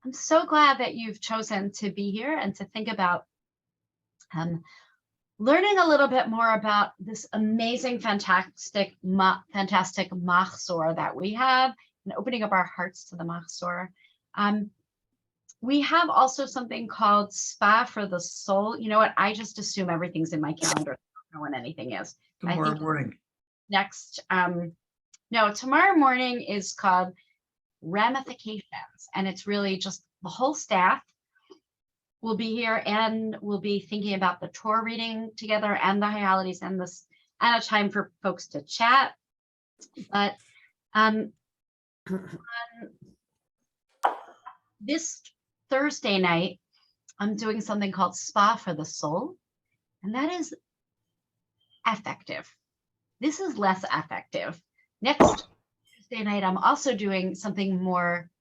I'm so glad that you've chosen to be here and to think about learning a little bit more about this amazing, fantastic Machzor that we have, and opening up our hearts to the Machzor. We have also something called Spa for the Soul. You know what? I just assume everything's in my calendar. I don't know when anything is. Tomorrow morning. Next, no, tomorrow morning is called Ramifications, and it's really just the whole staff will be here, and we'll be thinking about the Torah reading together and the high holidays and this, and a time for folks to chat. But on this Thursday night, I'm doing something called Spa for the Soul, and that is affective. This is less affective. Next Tuesday night, I'm also doing something more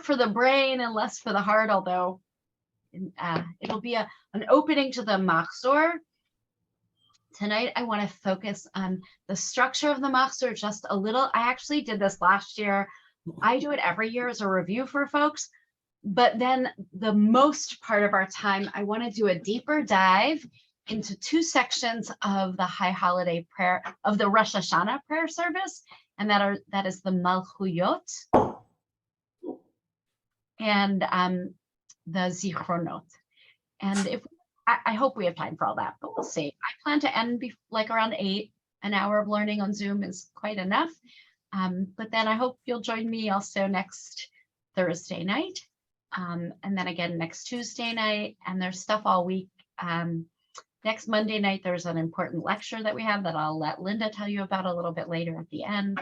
for the brain and less for the heart, although it'll be an opening to the Machzor. Tonight, I want to focus on the structure of the Machzor just a little. I actually did this last year. I do it every year as a review for folks, but then the most part of our time, I want to do a deeper dive into two sections of the High Holiday prayer, of the Rosh Hashanah prayer service, and that is the Malchuyot and the Zichronot. And if I hope we have time for all that, but we'll see. I plan to end like around 8. An hour of learning on Zoom is quite enough. But then I hope you'll join me also next Thursday night. And then again next Tuesday night. And there's stuff all week. Next Monday night, there's an important lecture that we have that I'll let Linda tell you about a little bit later at the end.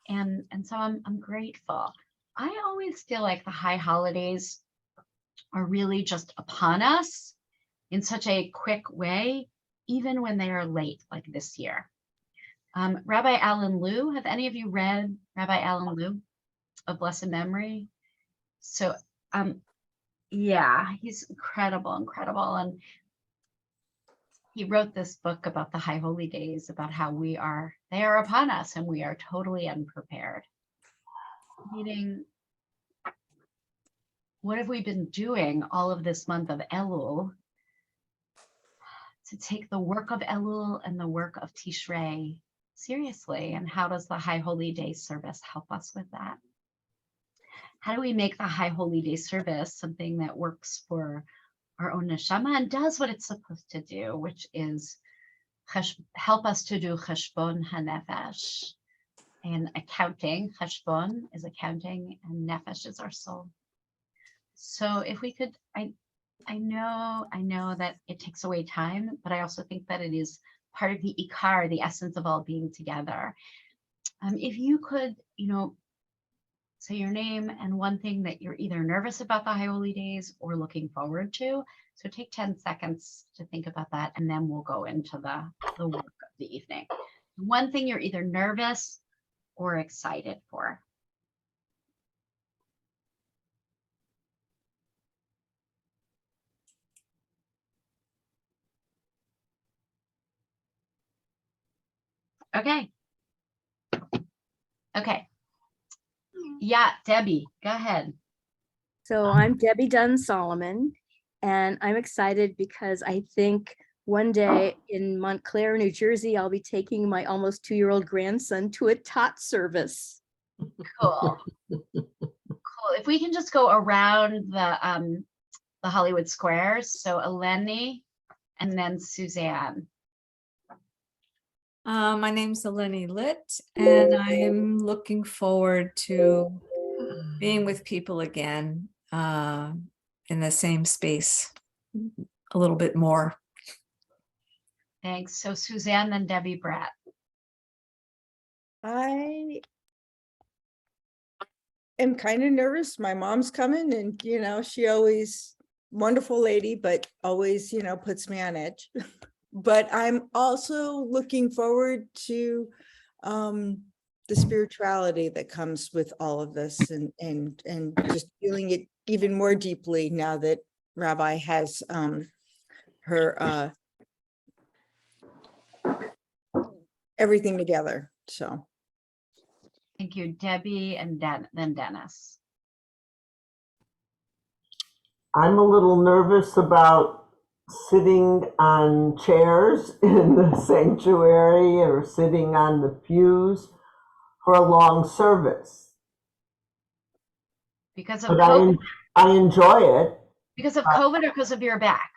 And so I'm grateful. I always feel like the high holidays are really just upon us in such a quick way, even when they are late, like this year. Rabbi Alan Liu, have any of you read Rabbi Alan Liu of blessed memory? So yeah, he's incredible. And he wrote this book about the high holy days, about how they are upon us and we are totally unprepared. Meaning, what have we been doing all of this month of Elul to take the work of Elul and the work of Tishrei seriously? And how does the High Holy Day service help us with that? How do we make the High Holy Day service something that works for our own neshama and does what it's supposed to do, which is help us to do cheshbon hanefesh, and accounting. Cheshbon is accounting, and nefesh is our soul. So if we could, I know that it takes away time, but I also think that it is part of the ikar, the essence of all being together. If you could, say your name and one thing that you're either nervous about the High Holy Days or looking forward to. So take 10 seconds to think about that, and then we'll go into the work of the evening. One thing you're either nervous or excited for. Okay. Yeah, Debbie, go ahead. So I'm Debbie Dunn Solomon, and I'm excited because I think one day in Montclair, New Jersey, I'll be taking my almost 2-year-old grandson to a tot service. Cool. If we can just go around the Hollywood Squares. So Eleni and then Suzanne. My name's Eleni Litt, and I'm looking forward to being with people again in the same space a little bit more. Thanks. So Suzanne, then Debbie Bratt. I am kind of nervous. My mom's coming, and she always, wonderful lady, but always puts me on edge. But I'm also looking forward to the spirituality that comes with all of this, and just feeling it even more deeply now that Rabbi has her everything together. So Thank you, Debbie, and then Dennis. I'm a little nervous about sitting on chairs in the sanctuary or sitting on the pews for a long service. Because of But COVID, I enjoy it. because of COVID or because of your back?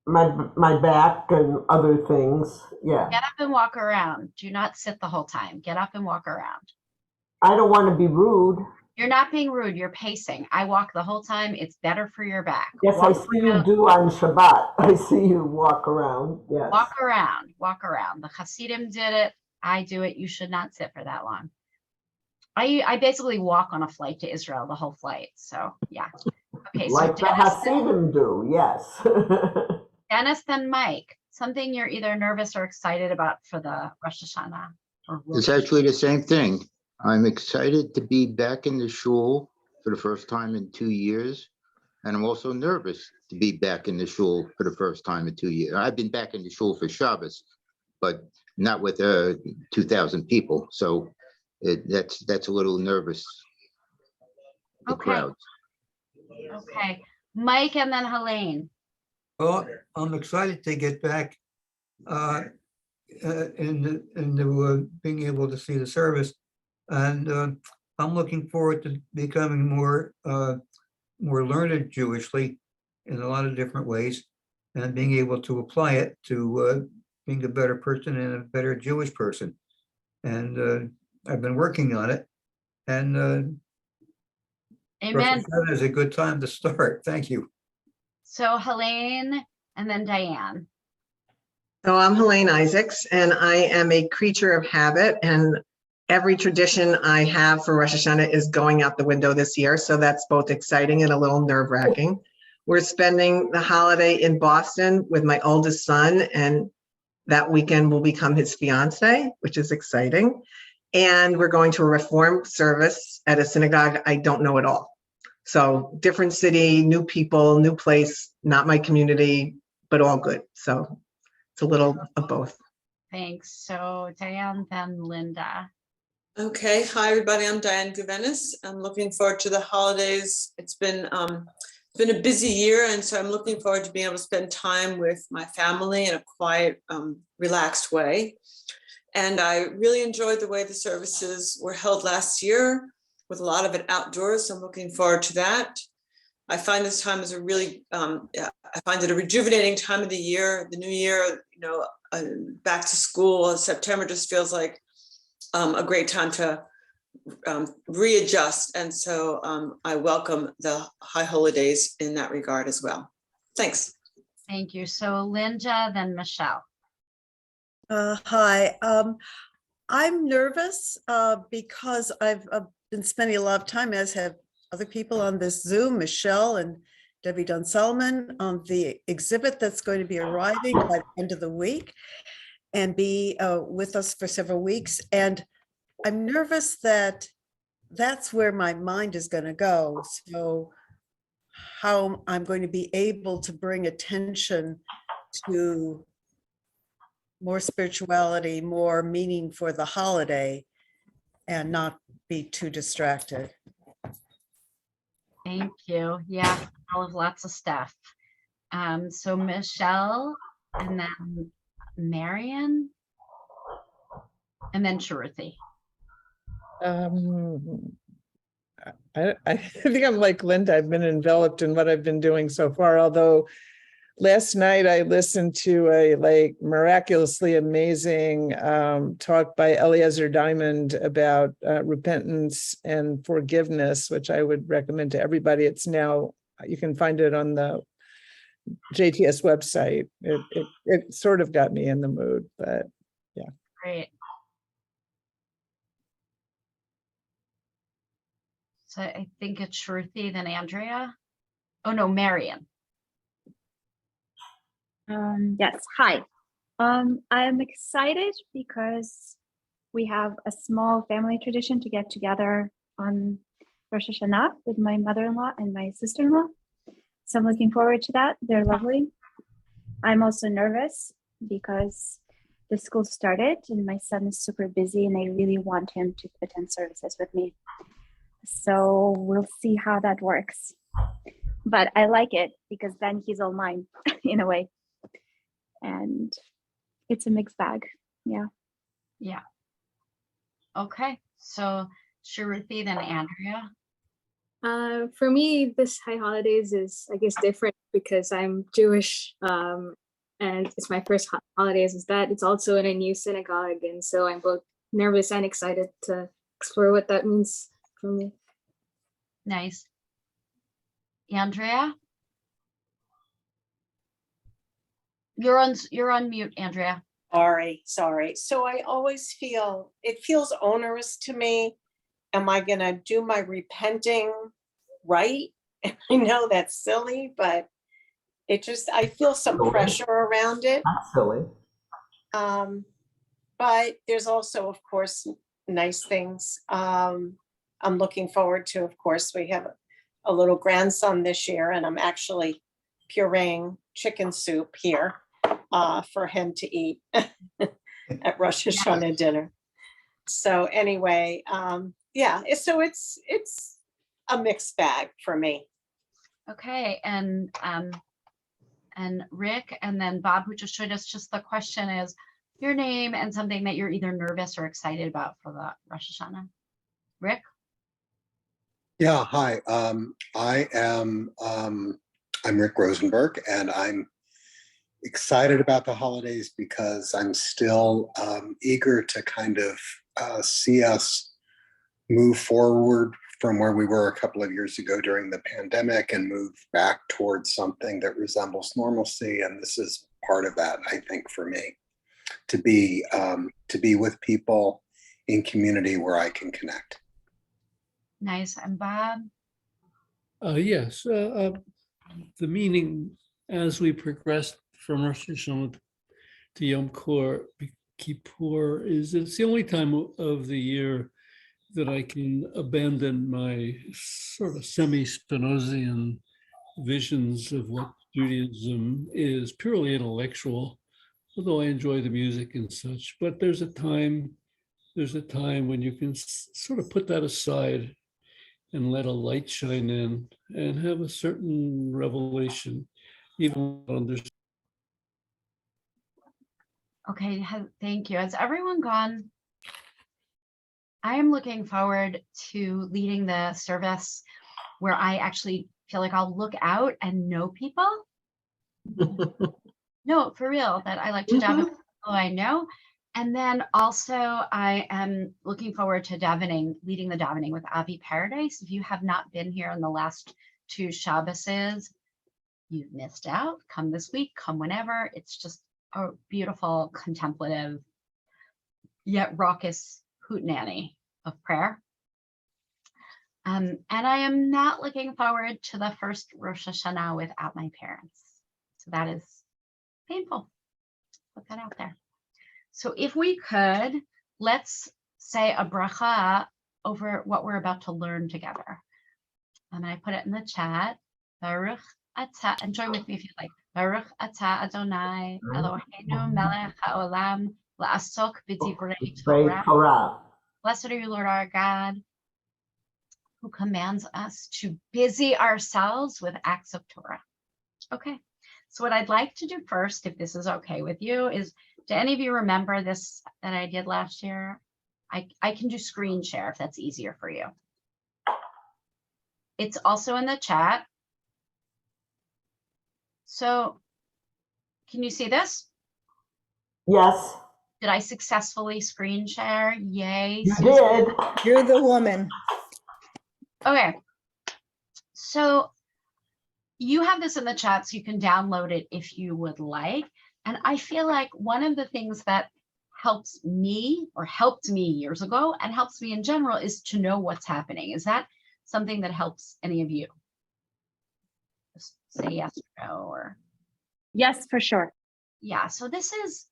My back and other things, yeah. Get up and walk around. Do not sit the whole time. Get up and walk around. I don't want to be rude. You're not being rude. You're pacing. I walk the whole time. It's better for your back. Yes, I see you do on Shabbat. I see you walk around, yes. Walk around, walk around. The Hasidim did it. I do it. You should not sit for that long. I basically walk on a flight to Israel, the whole flight. So yeah. Okay, so Like the Hasidim do, yes. Dennis, then Mike. Something you're either nervous or excited about for the Rosh Hashanah. It's actually the same thing. I'm excited to be back in the shul for the first time in 2 years. And I'm also nervous to be back in the shul for the first time in 2 years. I've been back in the shul for Shabbos, but not with 2,000 people. So that's a little nervous. The Okay. crowds. Okay, Mike and then Helene. Well, I'm excited to get back into being able to see the service, and I'm looking forward to becoming more learned Jewishly in a lot of different ways, and being able to apply it to being a better person and a better Jewish person. And I've been working on it, and Amen. Rosh Hashanah is a good time to start. Thank you. So Helene and then Diane. So I'm Helene Isaacs, and I am a creature of habit, and every tradition I have for Rosh Hashanah is going out the window this year. So that's both exciting and a little nerve-wracking. We're spending the holiday in Boston with my oldest son, and that weekend will become his fiance, which is exciting. And we're going to a Reform service at a synagogue I don't know at all. So different city, new people, new place, not my community, but all good. So it's a little of both. Thanks. So Diane, then Linda. Okay, hi everybody, I'm Diane Guvenis. I'm looking forward to the holidays. It's been a busy year, and so I'm looking forward to being able to spend time with my family in a quiet, relaxed way. And I really enjoyed the way the services were held last year, with a lot of it outdoors, so I'm looking forward to that. I find this time is a really, I find it a rejuvenating time of the year. The new year, back to school, September just feels like a great time to readjust. And so I welcome the high holidays in that regard as well. Thanks. Thank you. So Linda, then Michelle. Hi, I'm nervous because I've been spending a lot of time, as have other people on this Zoom, Michelle and Debbie Dunn-Solomon, on the exhibit that's going to be arriving by the end of the week and be with us for several weeks. And I'm nervous that that's where my mind is going to go. So how I'm going to be able to bring attention to more spirituality, more meaning for the holiday, and not be too distracted. Thank you. Yeah, all of lots of stuff. So Michelle, and then Marion, and then Shruti. I think I'm like Linda. I've been enveloped in what I've been doing so far, although last night I listened to a miraculously amazing talk by Eliezer Diamond about repentance and forgiveness, which I would recommend to everybody. It's now, you can find it on the JTS website. It sort of got me in the mood, but yeah. Great. So I think it's Shruti, then Andrea. Oh no, Marion. Yes, hi. I'm excited because we have a small family tradition to get together on Rosh Hashanah with my mother-in-law and my sister-in-law. So I'm looking forward to that. They're lovely. I'm also nervous because the school started, and my son is super busy, and I really want him to attend services with me. So we'll see how that works. But I like it because then he's all mine in a way. And it's a mixed bag. Yeah. Yeah. Okay. So Shruti, then Andrea. For me, this high holidays is, I guess, different because I'm Jewish, and it's my first holidays. Is that it's also in a new synagogue, and so I'm both nervous and excited to explore what that means for me. Nice. Andrea? You're on mute, Andrea. Sorry. So I always feel, it feels onerous to me. Am I gonna do my repenting right? And I know that's silly, but I feel some pressure around it. Not silly. But there's also, of course, nice things. I'm looking forward to, of course, we have a little grandson this year, and I'm actually pureeing chicken soup here for him to eat at Rosh Hashanah dinner. So anyway, yeah, so it's a mixed bag for me. Okay, and Rick, and then Bob, who just joined us. Just the question is your name and something that you're either nervous or excited about for the Rosh Hashanah. Rick? Yeah, hi. I'm Rick Rosenberg, and I'm excited about the holidays because I'm still eager to kind of see us move forward from where we were a couple of years ago during the pandemic and move back towards something that resembles normalcy. And this is part of that, I think, for me, to be with people in community where I can connect. Nice. And Bob? Yes, the meaning as we progress from Rosh Hashanah to Yom Kippur is it's the only time of the year that I can abandon my sort of semi-Spinozian visions of what Judaism is, purely intellectual, although I enjoy the music and such. But there's a time when you can sort of put that aside and let a light shine in and have a certain revelation, even understand. Okay, thank you. Has everyone gone? I am looking forward to leading the service where I actually feel like I'll look out and know people. No, for real, that I like to daven with people I know. And then also I am looking forward to leading the davening with Avi Paradise. If you have not been here in the last 2 Shabbases, you've missed out. Come this week, come whenever. It's just a beautiful, contemplative, yet raucous hootenanny of prayer. And I am not looking forward to the first Rosh Hashanah without my parents. So that is painful. Put that out there. So if we could, let's say a bracha over what we're about to learn together. And I put it in the chat. Baruch atah, and join with me if you'd like. Baruch atah Adonai Eloheinu melech haolam la'asok b'divrei Torah. Blessed are you, Lord our God, who commands us to busy ourselves with acts of Torah. Okay, so what I'd like to do first, if this is okay with you, is, do any of you remember this that I did last year? I can do screen share if that's easier for you. It's also in the chat. So can you see this? Yes. Did I successfully screen share? Yay. You did. You're the woman. Okay. So you have this in the chat, so you can download it if you would like. And I feel like one of the things that helps me, or helped me years ago, and helps me in general, is to know what's happening. Is that something that helps any of you? Just say yes or no, or. Yes, for sure. Yeah, so this is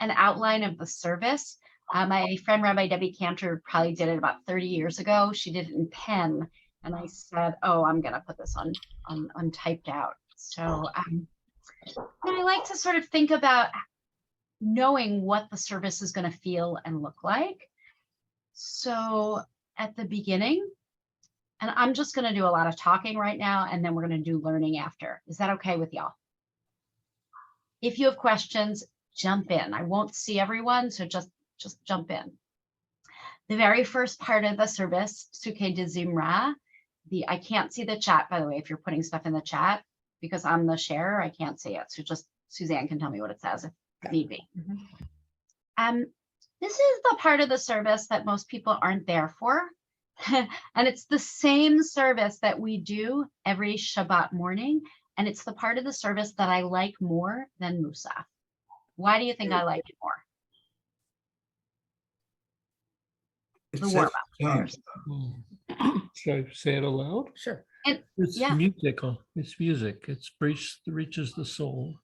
an outline of the service. My friend Rabbi Debbie Cantor probably did it about 30 years ago. She did it in pen, and I said, oh, I'm gonna put this on typed out. So I like to sort of think about knowing what the service is going to feel and look like. So at the beginning, and I'm just going to do a lot of talking right now, and then we're going to do learning after. Is that okay with y'all? If you have questions, jump in. I won't see everyone, so just jump in. The very first part of the service, Suke de Zimra, I can't see the chat, by the way, if you're putting stuff in the chat, because I'm the sharer, I can't see it. So just Suzanne can tell me what it says if need be. This is the part of the service that most people aren't there for. And it's the same service that we do every Shabbat morning. And it's the part of the service that I like more than Musaf. Why do you think I like it more? It The sets warm-up the tone. prayers. Should I say it aloud? Sure. It's Yeah. musical. It's music. It reaches the soul.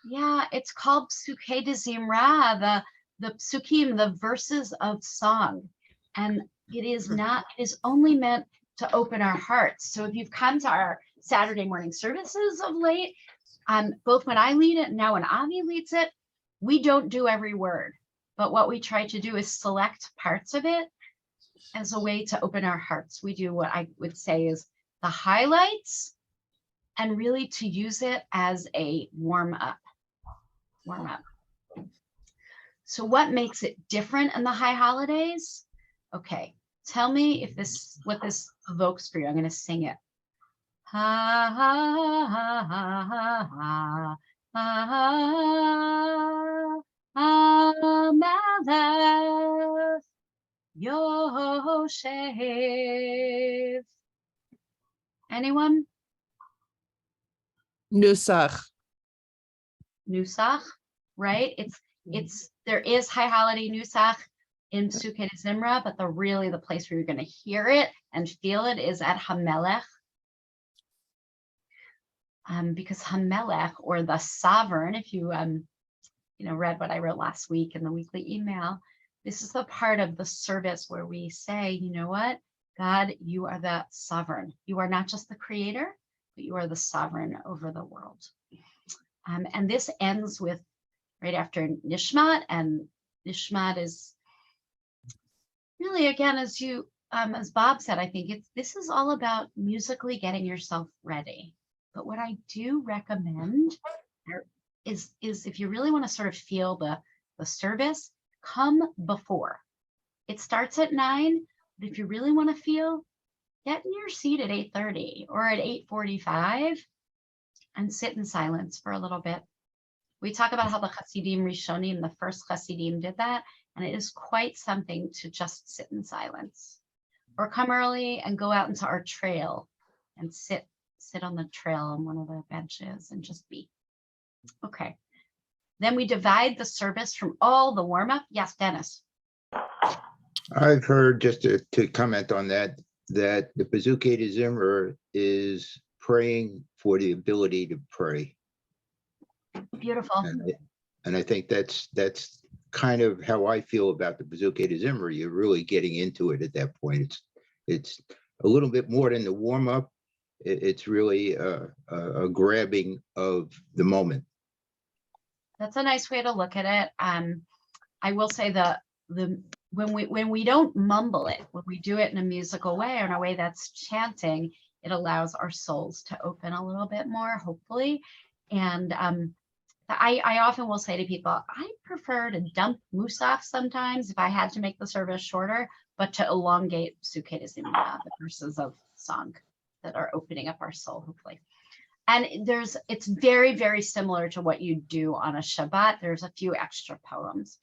Yeah, it's called Psuke de Zimra, the psukim, the verses of song. And it is only meant to open our hearts. So if you've come to our Saturday morning services of late, both when I lead it and now when Avi leads it, we don't do every word. But what we try to do is select parts of it as a way to open our hearts. We do what I would say is the highlights, and really to use it as a warm up. So what makes it different in the high holidays? Okay, tell me if what this evokes for you. I'm going to sing it. Ha ha ha ha ha ha ha Melech Yoshev. Anyone? Nusach. Nusach, right? There is high holiday Nusach in Sukkot de Zimra, but the place where you're going to hear it and feel it is at Hamelech. Because Hamelech, or the sovereign, if you read what I wrote last week in the weekly email, this is the part of the service where we say, you know what, God, you are the sovereign. You are not just the creator, but you are the sovereign over the world. And this ends with right after Nishmat, and Nishmat is really, again, as Bob said, I think this is all about musically getting yourself ready. But what I do recommend is if you really want to sort of feel the service, come before. It starts at 9, but if you really want to feel, get in your seat at 8:30 or at 8:45 and sit in silence for a little bit. We talk about how the Hasidim Rishonim, the first Hasidim, did that, and it is quite something to just sit in silence. Or come early and go out into our trail and sit on the trail on one of the benches and just be. Okay. Then we divide the service from all the warm-up. Yes, Dennis. I've heard, just to comment on that the Psuke de Zimra is praying for the ability to pray. Beautiful. And I think that's kind of how I feel about the Psuke de Zimra. You're really getting into it at that point. It's a little bit more than the warm-up. It's really a grabbing of the moment. That's a nice way to look at it. I will say when we don't mumble it, when we do it in a musical way or in a way that's chanting, it allows our souls to open a little bit more, hopefully. And I often will say to people, I prefer to dump Musaf sometimes if I had to make the service shorter, but to elongate Psuke de Zimra, the verses of song that are opening up our soul, hopefully. And it's very, very similar to what you do on a Shabbat. There's a few extra poems.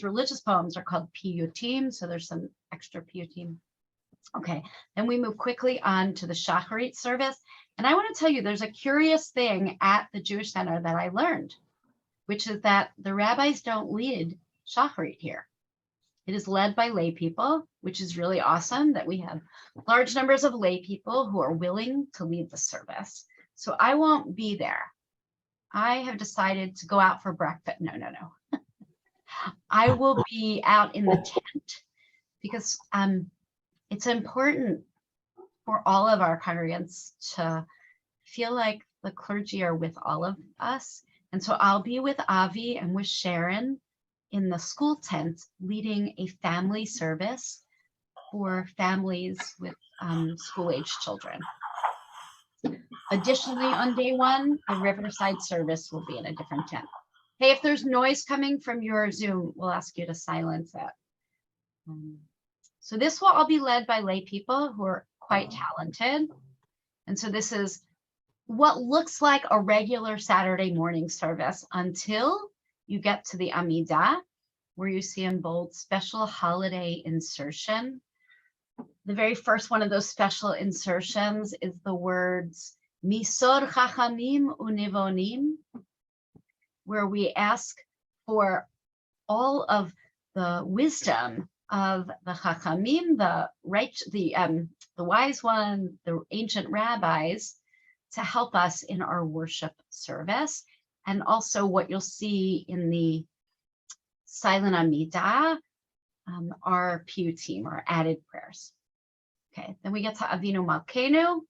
Religious poems are called piyutim, so there's some extra piyutim. Okay, then we move quickly on to the Shockery Service. And I want to tell you, there's a curious thing at the Jewish Center that I learned, which is that the rabbis don't lead Shockery here. It is led by lay people, which is really awesome that we have large numbers of lay people who are willing to lead the service. So I won't be there. I have decided to go out for breakfast. No. I will be out in the tent because it's important for all of our congregants to feel like the clergy are with all of us. And so I'll be with Avi and with Sharon in the school tent leading a family service for families with school-age children. Additionally, on day one, the Riverside service will be in a different tent. Hey, if there's noise coming from your Zoom, we'll ask you to silence it. So this will all be led by lay people who are quite talented. And so this is what looks like a regular Saturday morning service until you get to the Amidah, where you see in bold special holiday insertion. The very first one of those special insertions is the words Misor Chachamim Unevonim, where we ask for all of the wisdom of the Chachamim, the wise one, the ancient rabbis, to help us in our worship service. And also what you'll see in the silent Amidah, our piyutim, our added prayers. Okay, then we get to Avinu Malkeinu.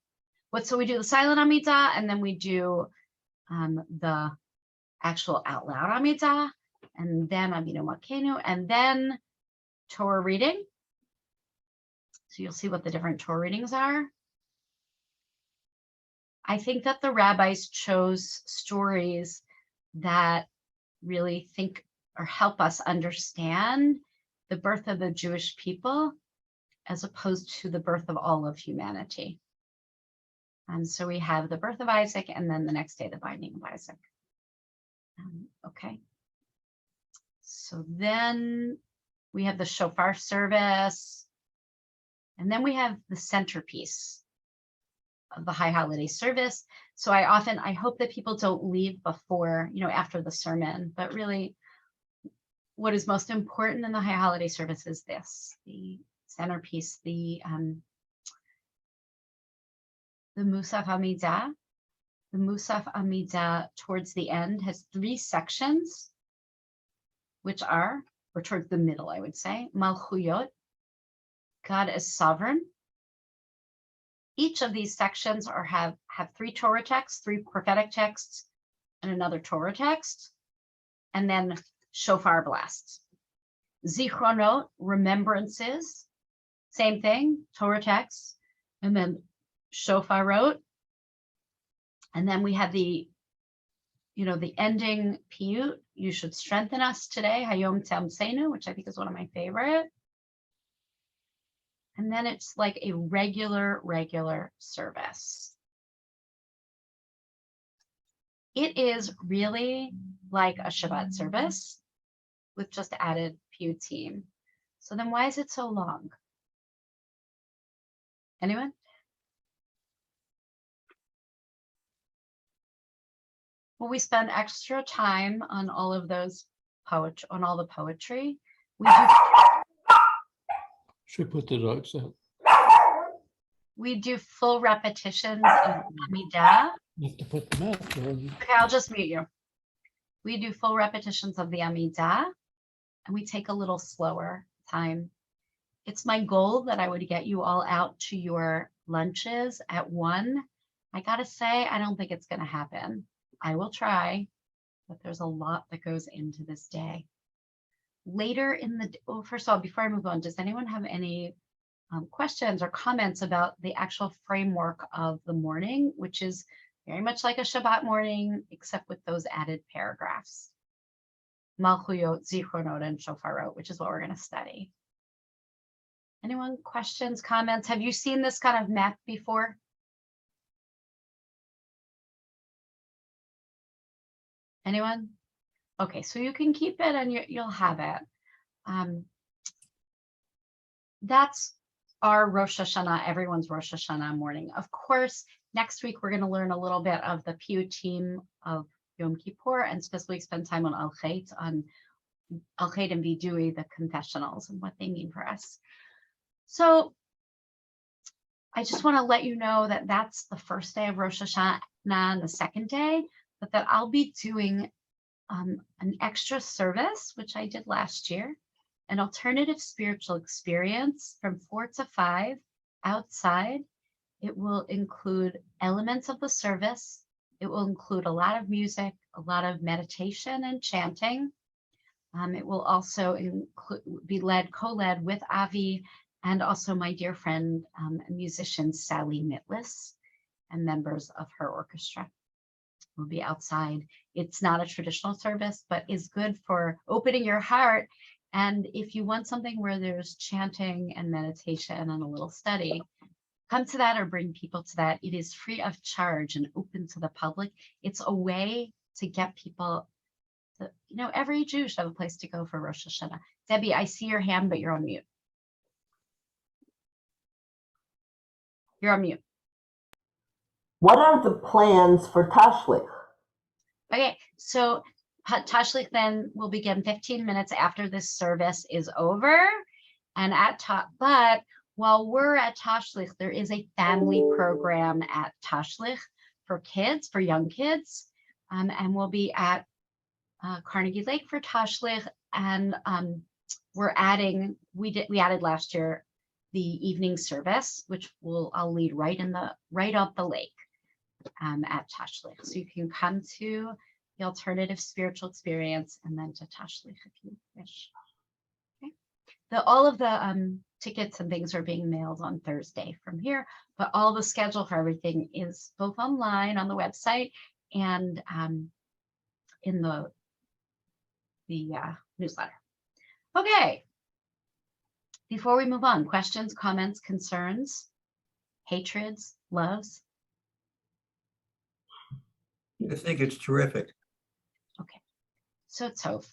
So we do the silent Amidah, and then we do the actual out loud Amidah, and then Avinu Malkeinu, and then Torah reading. So you'll see what the different Torah readings are. I think that the rabbis chose stories that really think or help us understand the birth of the Jewish people as opposed to the birth of all of humanity. And so we have the birth of Isaac, and then the next day, the binding of Isaac. Okay. So then we have the shofar service, and then we have the centerpiece of the high holiday service. So I hope that people don't leave before, after the sermon, but really what is most important in the high holiday service is this, the centerpiece, the Musaf Amidah. The Musaf Amidah towards the end has 3 sections, which are, or towards the middle, I would say, Malchuyot, God is sovereign. Each of these sections have 3 Torah texts, 3 prophetic texts, and another Torah text, and then shofar blasts. Zichronot, remembrances, same thing, Torah texts, and then shofarot. And then we have the ending piyut, you should strengthen us today, Hayom Tamseinu, which I think is one of my favorite. And then it's like a regular service. It is really like a Shabbat service with just added piyutim. So then why is it so long? Anyone? Well, we spend extra time on all of those on all the poetry. Should put the dogs out. We do full repetitions of Amidah. You have to put them out. Okay, I'll just mute you. We do full repetitions of the Amidah, and we take a little slower time. It's my goal that I would get you all out to your lunches at 1. I gotta say, I don't think it's gonna happen. I will try, but there's a lot that goes into this day. Later in the, first of all, before I move on, does anyone have any questions or comments about the actual framework of the morning, which is very much like a Shabbat morning, except with those added paragraphs? Malchuyot, Zichronot, and Shofarot, which is what we're going to study. Anyone, questions, comments? Have you seen this kind of map before? Anyone? Okay, so you can keep it and you'll have it. That's our Rosh Hashanah, everyone's Rosh Hashanah morning. Of course, next week we're going to learn a little bit of the piyutim of Yom Kippur and specifically spend time on Al-Chet and Vidui, the confessionals, and what they mean for us. So I just want to let you know that that's the first day of Rosh Hashanah and the second day, but that I'll be doing an extra service, which I did last year, an alternative spiritual experience from 4 to 5 outside. It will include elements of the service It will include a lot of music, a lot of meditation and chanting. It will also be co-led with Avi and also my dear friend, musician Sally Mitlis, and members of her orchestra. Will be outside. It's not a traditional service, but is good for opening your heart. And if you want something where there's chanting and meditation and a little study, come to that or bring people to that. It is free of charge and open to the public. It's a way to get people to, every Jew should have a place to go for Rosh Hashanah. Debbie, I see your hand, but you're on mute. You're on mute. What are the plans for Tashlich? Okay, so Tashlich then will begin 15 minutes after this service is over. And but while we're at Tashlich, there is a family program at Tashlich for kids, for young kids. And we'll be at Carnegie Lake for Tashlich. And we're adding, we added last year the evening service, which I'll lead right up the lake. At Tashlich. So you can come to the alternative spiritual experience and then to Tashlich if you wish. Okay. All of the tickets and things are being mailed on Thursday from here, but all the schedule for everything is both online on the website and in the newsletter. Okay. Before we move on, questions, comments, concerns, hatreds, loves? I think it's terrific. Okay, so Tov.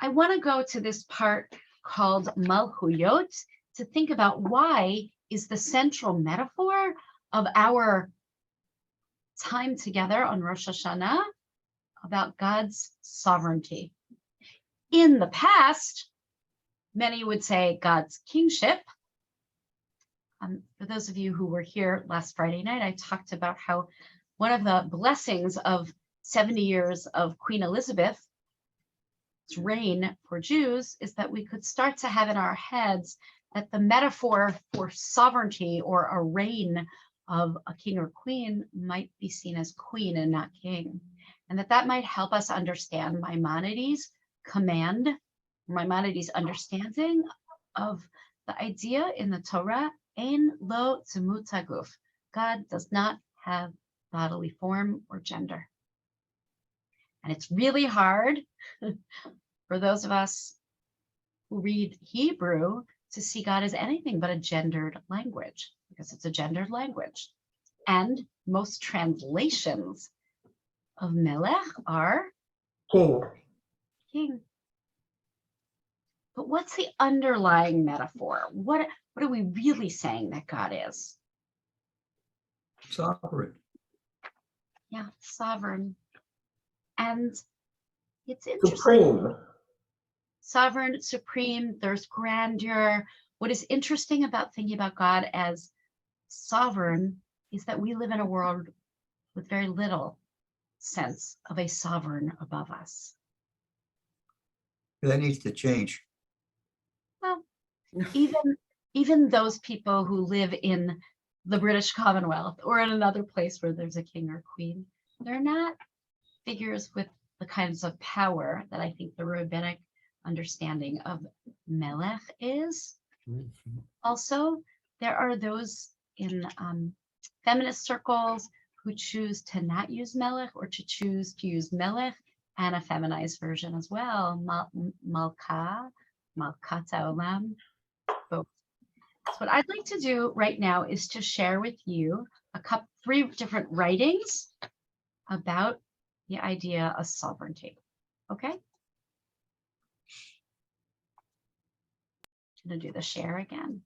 I want to go to this part called Malchuyot to think about why is the central metaphor of our time together on Rosh Hashanah about God's sovereignty. In the past, many would say God's kingship. For those of you who were here last Friday night, I talked about how one of the blessings of 70 years of Queen Elizabeth's reign for Jews is that we could start to have in our heads that the metaphor for sovereignty or a reign of a king or queen might be seen as queen and not king. And that might help us understand Maimonides' command, Maimonides' understanding of the idea in the Torah, Ein lo tzimut haguf. God does not have bodily form or gender. And it's really hard for those of us who read Hebrew to see God as anything but a gendered language, because it's a gendered language. And most translations of Melech are king. King. But what's the underlying metaphor? What are we really saying that God is? Sovereign. Yeah, sovereign. And it's interesting. Supreme. Sovereign, supreme, there's grandeur. What is interesting about thinking about God as sovereign is that we live in a world with very little sense of a sovereign above us. That needs to change. Well, even those people who live in the British Commonwealth or in another place where there's a king or queen, they're not figures with the kinds of power that I think the rabbinic understanding of Melech is. Also, there are those in feminist circles who choose to not use Melech or to choose to use Melech and a feminized version as well, Malka, Malkat Olam, both. So what I'd like to do right now is to share with you three different writings about the idea of sovereignty. Okay? I'm going to do the share again.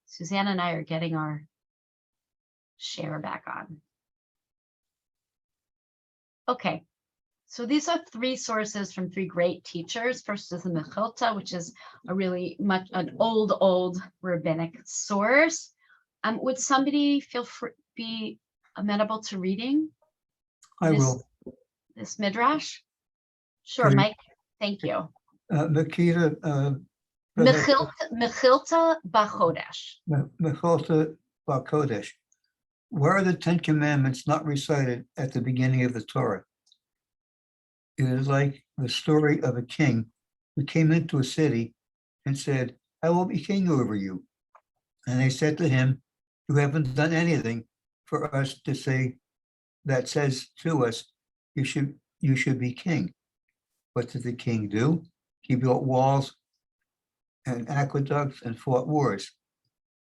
Suzanne and I are getting our share back on. Okay, so these are three sources from three great teachers. First is the Mechilta, which is a really an old rabbinic source. Would somebody be amenable to reading? I will. This midrash? Sure, Okay. Mike, thank you. Makita, Mechilta Bachodesh. Mechilta Kodesh. Where are the 10 commandments not recited at the beginning of the Torah? It is like the story of a king who came into a city and said, I will be king over you. And they said to him, you haven't done anything for us to say that says to us, you should be king. What did the king do? He built walls and aqueducts and fought wars.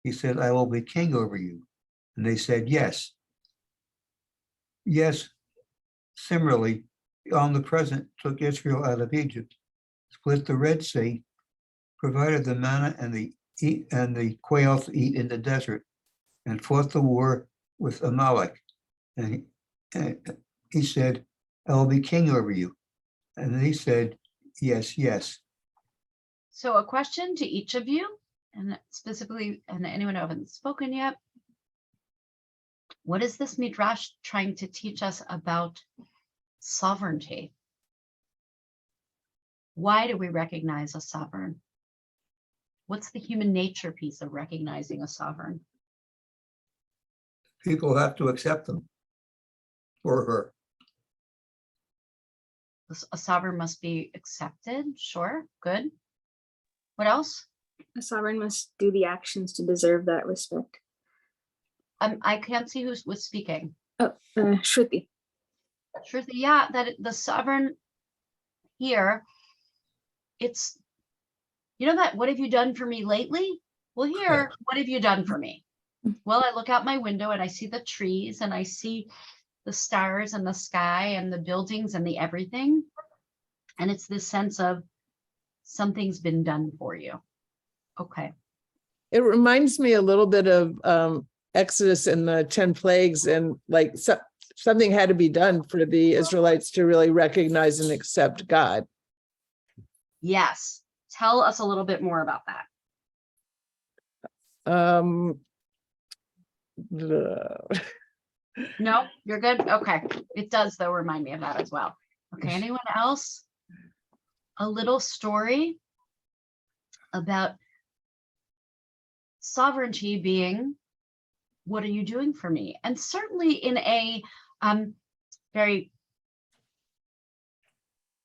He said, I will be king over you. And they said, yes. Yes. Similarly, the omnipresent took Israel out of Egypt, split the Red Sea, provided the manna and the quail to eat in the desert, and fought the war with Amalek. And he said, I will be king over you. And they said, yes, yes. So a question to each of you, and specifically, and anyone who hasn't spoken yet. What is this midrash trying to teach us about sovereignty? Why do we recognize a sovereign? What's the human nature piece of recognizing a sovereign? People have to accept them for her. A sovereign must be accepted. Sure, good. What else? A sovereign must do the actions to deserve that respect. I can't see who was speaking. Oh, Shruti. Shruti, yeah, that the sovereign here, it's, you know that, what have you done for me lately? Well, here, what have you done for me? Well, I look out my window and I see the trees and I see the stars and the sky and the buildings and the everything. And it's this sense of something's been done for you. Okay. It reminds me a little bit of Exodus and the 10 plagues, and like something had to be done for the Israelites to really recognize and accept God. Yes. Tell us a little bit more about that. No, you're good. Okay. It does though remind me of that as well. Okay. Anyone else? A little story about sovereignty being, what are you doing for me? And certainly in a very,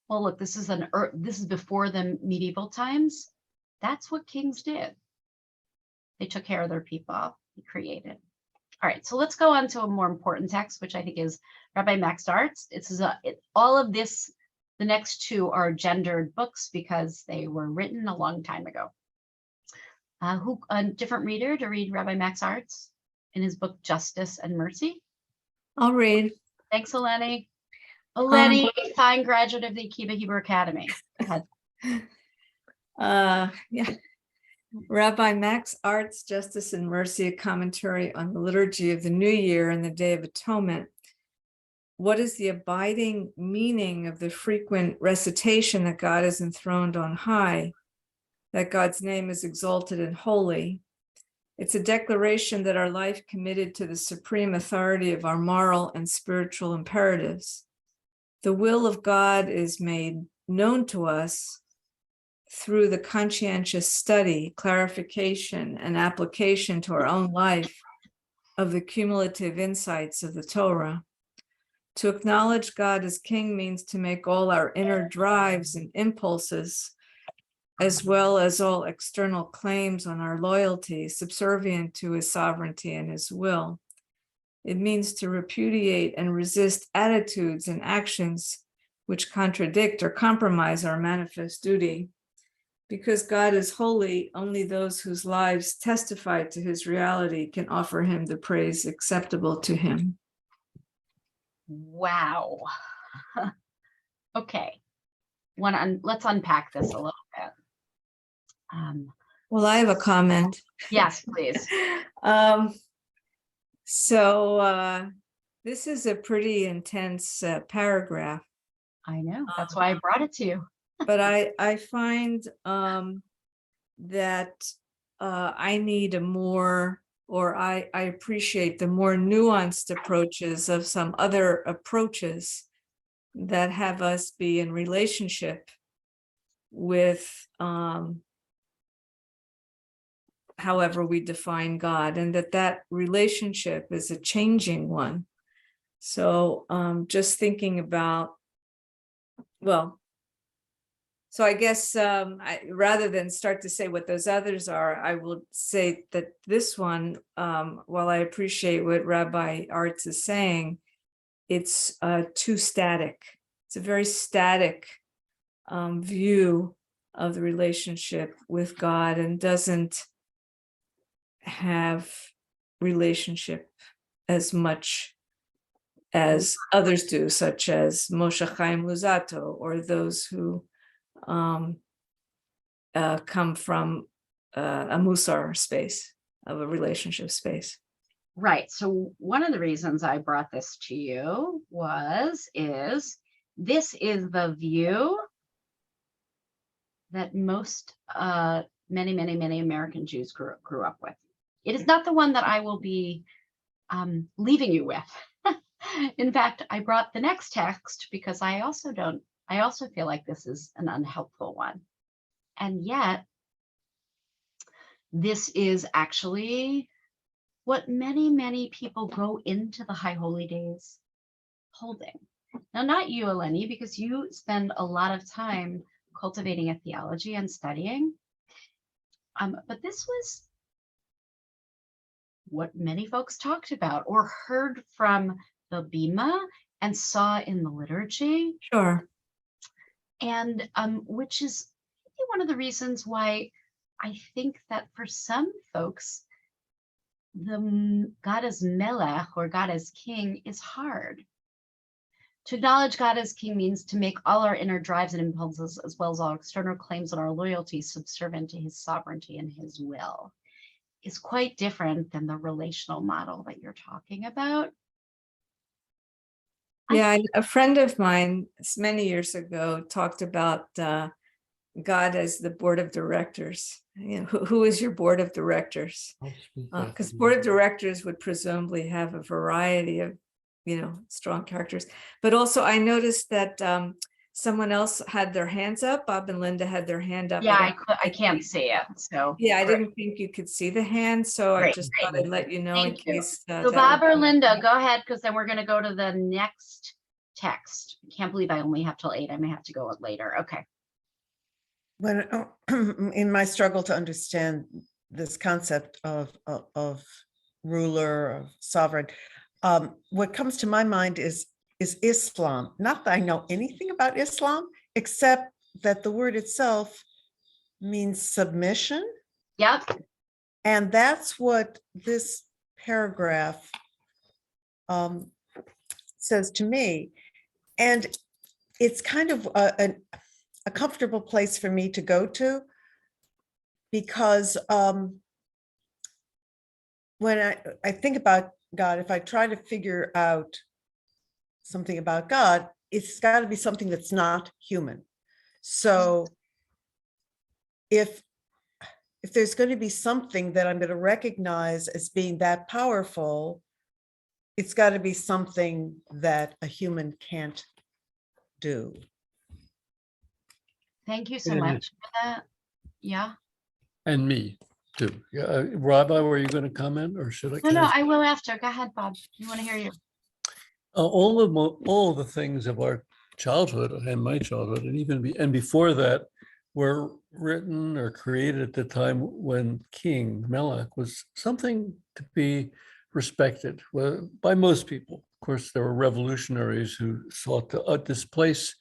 well, look, this is before the medieval times. That's what kings did. They took care of their people. They created. All right, so let's go on to a more important text, which I think is Rabbi Machzor's. All of this, the next two are gendered books because they were written a long time ago. A different reader to read Rabbi Machzor's in his book Justice and Mercy? I'll read. Thanks, Eleni. Eleni, fine graduate of the Akiba Hebrew Academy. Go ahead. Yeah. Rabbi Machzor's Justice and Mercy, a commentary on the liturgy of the New Year and the Day of Atonement. What is the abiding meaning of the frequent recitation that God is enthroned on high, that God's name is exalted and holy? It's a declaration that our life committed to the supreme authority of our moral and spiritual imperatives. The will of God is made known to us through the conscientious study, clarification, and application to our own life of the cumulative insights of the Torah. To acknowledge God as King means to make all our inner drives and impulses, as well as all external claims on our loyalty, subservient to his sovereignty and his will. It means to repudiate and resist attitudes and actions which contradict or compromise our manifest duty. Because God is holy, only those whose lives testify to his reality can offer him the praise acceptable to him. Wow. Okay. Let's unpack this a little bit. Well, I have a comment. Yes, please. This is a pretty intense paragraph. I know. That's why I brought it to you. But I find that I need a more, or I appreciate the more nuanced approaches of some other approaches that have us be in relationship with however we define God, and that relationship is a changing one. So just thinking about, well, so I guess rather than start to say what those others are, I will say that this one, while I appreciate what Rabbi Artz is saying, it's too static. It's a very static view of the relationship with God and doesn't have relationship as much as others do, such as Moshe Chaim Luzzatto, or those who come from a Musar space, of a relationship space. Right. So one of the reasons I brought this to you is this is the view that most, many American Jews grew up with. It is not the one that I will be leaving you with. In fact, I brought the next text because I also feel like this is an unhelpful one. And yet, this is actually what many people go into the High Holy Days holding. Now, not you, Eleni, because you spend a lot of time cultivating a theology and studying. But this was what many folks talked about or heard from the Bima and saw in the liturgy. Sure. And which is one of the reasons why I think that for some folks, the God as Melech, or God as King, is hard. To acknowledge God as King means to make all our inner drives and impulses, as well as all external claims and our loyalty, subservient to his sovereignty and his will. Is quite different than the relational model that you're talking about. Yeah, a friend of mine many years ago talked about God as the board of directors. You know, who is your board of directors? Because board of directors would presumably have a variety of, strong characters. But also I noticed that someone else had their hands up. Bob and Linda had their hand up. Yeah, I can't see it. So yeah, I didn't think you could see the hand, so I just thought I'd let you know in case. So Bob or Linda, go ahead, because then we're going to go to the next text. I can't believe I only have till 8. I may have to go later. Okay. When in my struggle to understand this concept of ruler, of sovereign, what comes to my mind is Islam. Not that I know anything about Islam, except that the word itself means submission. Yep. And that's what this paragraph says to me. And it's kind of a comfortable place for me to go to, because when I think about God, if I try to figure out something about God, it's got to be something that's not human. So if there's going to be something that I'm going to recognize as being that powerful, it's got to be something that a human can't do. Thank you so much for that. Yeah. And me too. Yeah, Rabbi, were you going to comment, or should I? No, I will after. Go ahead, Bob. You want to hear you? All the things of our childhood and my childhood, and even before that, were written or created at the time when King Melech was something to be respected by most people. Of course, there were revolutionaries who sought to displace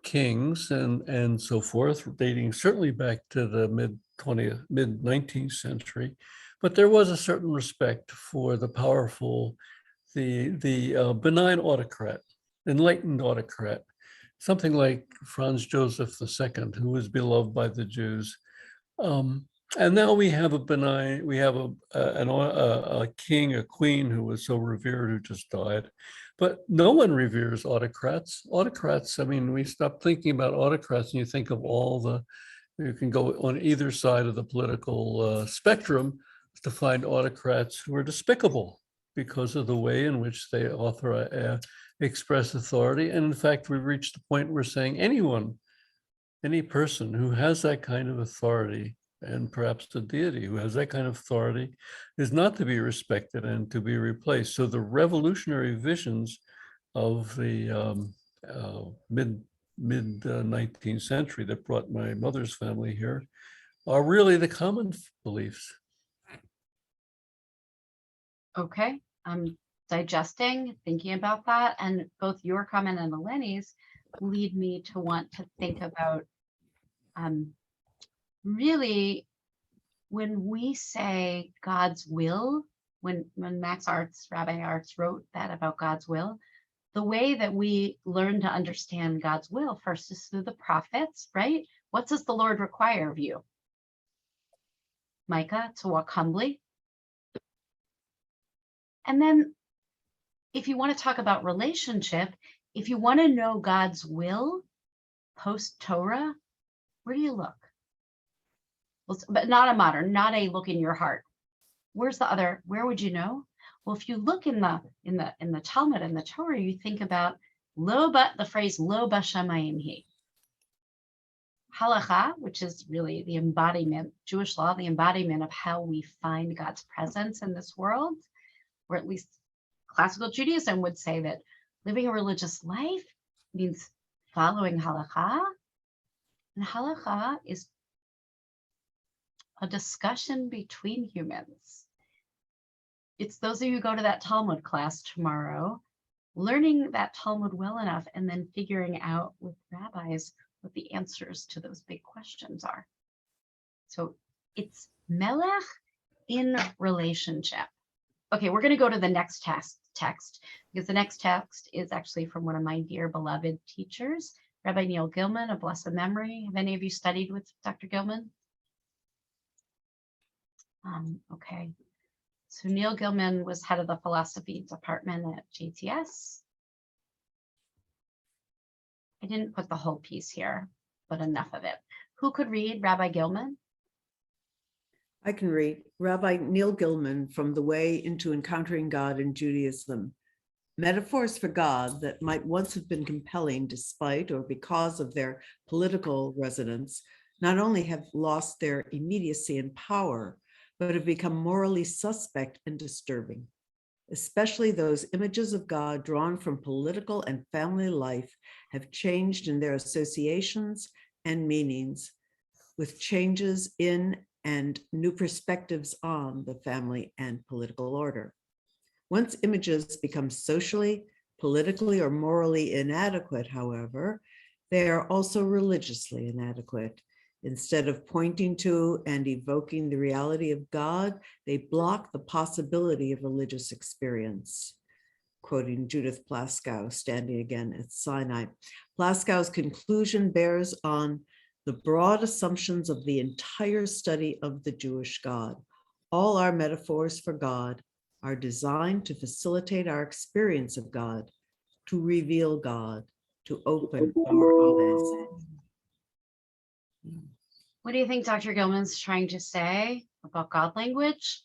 kings and so forth, dating certainly back to the mid-19th century. But there was a certain respect for the powerful, the benign autocrat, enlightened autocrat, something like Franz Joseph II, who was beloved by the Jews. And now we have a king, a queen who was so revered, who just died. But no one reveres autocrats. Autocrats, I mean, we stop thinking about autocrats and you think of you can go on either side of the political spectrum to find autocrats who are despicable because of the way in which they express authority. And in fact, we've reached the point where we're saying any person who has that kind of authority and perhaps the deity who has that kind of authority is not to be respected and to be replaced. So the revolutionary visions of the mid 19th century that brought my mother's family here are really the common beliefs. Okay, I'm digesting, thinking about that, and both your comment and Eleni's lead me to want to think about really when we say God's will, when Max Arts, Rabbi Arts wrote that about God's will, the way that we learn to understand God's will first is through the prophets, right? What does the Lord require of you? Micah, to walk humbly. And then if you want to talk about relationship, if you want to know God's will post-Torah, where do you look? Well, but not a modern, not a look in your heart. Where's the other? Where would you know? Well, if you look in the Talmud and the Torah, you think about the phrase lo b'shamayim hi. Halacha, which is really the embodiment, Jewish law, the embodiment of how we find God's presence in this world, or at least classical Judaism would say that living a religious life means following halacha. And halacha is a discussion between humans. It's those of you who go to that Talmud class tomorrow, learning that Talmud well enough and then figuring out with rabbis what the answers to those big questions are. So it's melech in relationship. Okay, we're going to go to the next text because the next text is actually from one of my dear beloved teachers, Rabbi Neil Gilman of blessed memory. Have any of you studied with Dr. Gilman? Okay. So Neil Gilman was head of the philosophy department at JTS. I didn't put the whole piece here, but enough of it. Who could read Rabbi Gilman? I can read. Rabbi Neil Gilman, From the Way into Encountering God in Judaism. Metaphors for God that might once have been compelling despite or because of their political resonance, not only have lost their immediacy and power, but have become morally suspect and disturbing. Especially those images of God drawn from political and family life have changed in their associations and meanings, with changes in and new perspectives on the family and political order. Once images become socially, politically, or morally inadequate, however, they are also religiously inadequate. Instead of pointing to and evoking the reality of God, they block the possibility of religious experience. Quoting Judith Plaskow, standing again at Sinai. Plaskow's conclusion bears on the broad assumptions of the entire study of the Jewish God. All our metaphors for God are designed to facilitate our experience of God, to reveal God, to open our eyes. What do you think Dr. Gilman's trying to say about God language?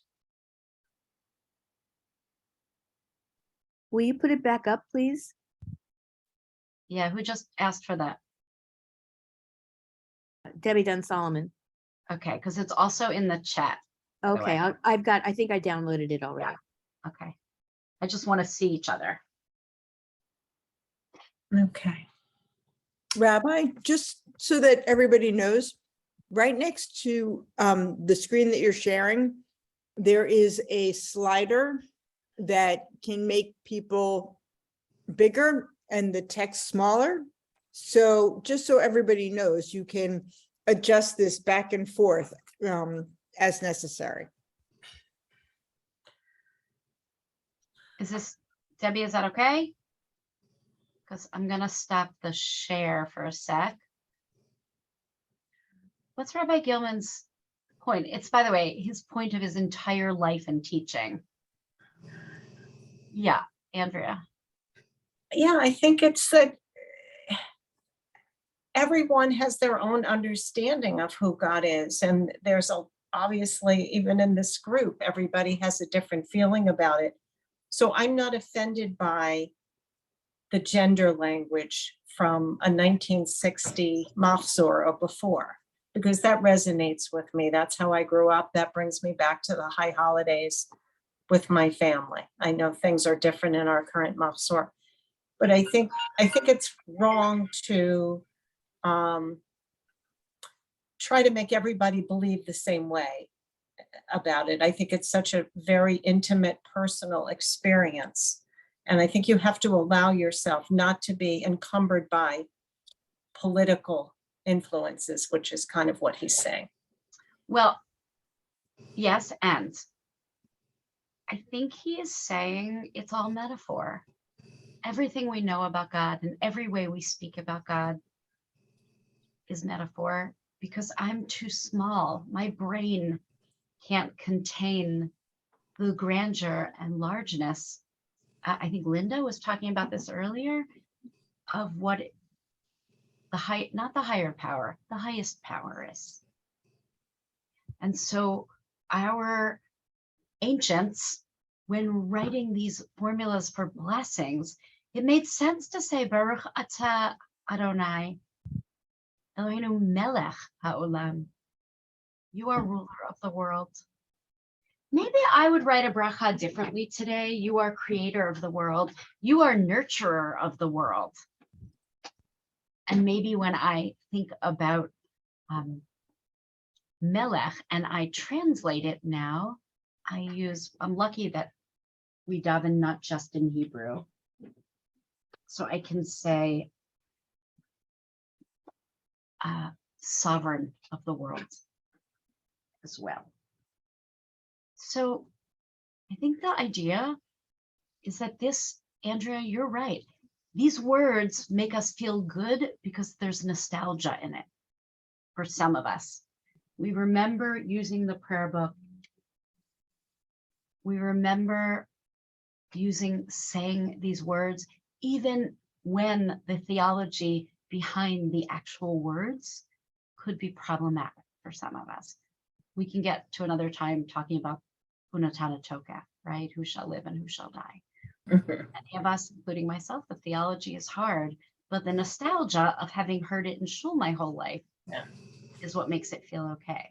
Will you put it back up, please? Yeah, who just asked for that? Debbie Dunn Solomon. Okay, because it's also in the chat. Okay, I think I downloaded it already. Yeah. Okay. I just want to see each other. Okay. Rabbi, just so that everybody knows, right next to the screen that you're sharing, there is a slider that can make people bigger and the text smaller. So just so everybody knows, you can adjust this back and forth as necessary. Is this, Debbie, is that okay? Because I'm going to stop the share for a sec. What's Rabbi Gilman's point? It's, by the way, his point of his entire life and teaching. Yeah, Andrea. Yeah, I think it's that everyone has their own understanding of who God is. And there's obviously, even in this group, everybody has a different feeling about it. So I'm not offended by the gender language from a 1960 Machzor or before. because that resonates with me. That's how I grew up. That brings me back to the high holidays with my family. I know things are different in our current Machzor, but I think it's wrong to try to make everybody believe the same way about it. I think it's such a very intimate, personal experience. And I think you have to allow yourself not to be encumbered by political influences, which is kind of what he's saying. Well, yes, and I think he is saying it's all metaphor. Everything we know about God and every way we speak about God is metaphor, because I'm too small. My brain can't contain the grandeur and largeness. I think Linda was talking about this earlier, of what not the higher power, the highest power is. And so our ancients, when writing these formulas for blessings, it made sense to say Baruch Atah Adonai Eloheinu Melech HaOlam. You are ruler of the world. Maybe I would write a bracha differently today. You are creator of the world. You are nurturer of the world. And maybe when I think about Melech and I translate it now, I'm lucky that we daven not just in Hebrew. So I can say sovereign of the world as well. So I think the idea is that this, Andrea, you're right. These words make us feel good because there's nostalgia in it for some of us. We remember using the prayer book. We remember saying these words, even when the theology behind the actual words could be problematic for some of us. We can get to another time talking about Unatana Toka, right? Who shall live and who shall die. Many of us, including myself, the theology is hard, but the nostalgia of having heard it in shul my whole life is what makes it feel okay.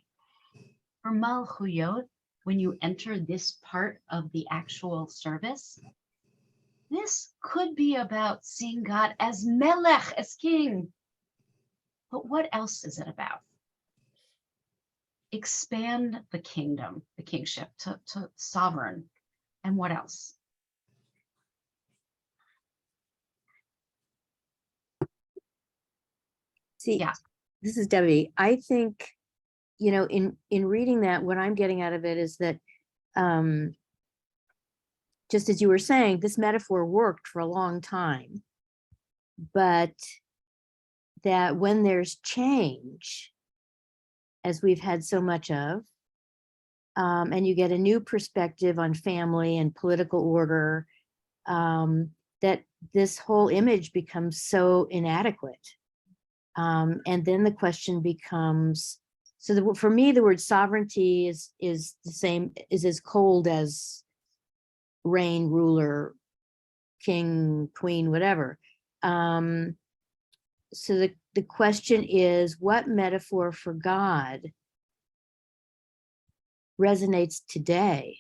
For Malchuyot, when you enter this part of the actual service, this could be about seeing God as Melech, as King. But what else is it about? Expand the kingdom, the kingship to sovereign. And what else? See, this is Debbie. I think, in reading that, what I'm getting out of it is that, just as you were saying, this metaphor worked for a long time, but that when there's change, as we've had so much of, and you get a new perspective on family and political order, that this whole image becomes so inadequate. And then the question becomes, for me, the word sovereignty is the same, is as cold as reign, ruler, king, queen, whatever. So the question is, what metaphor for God resonates today?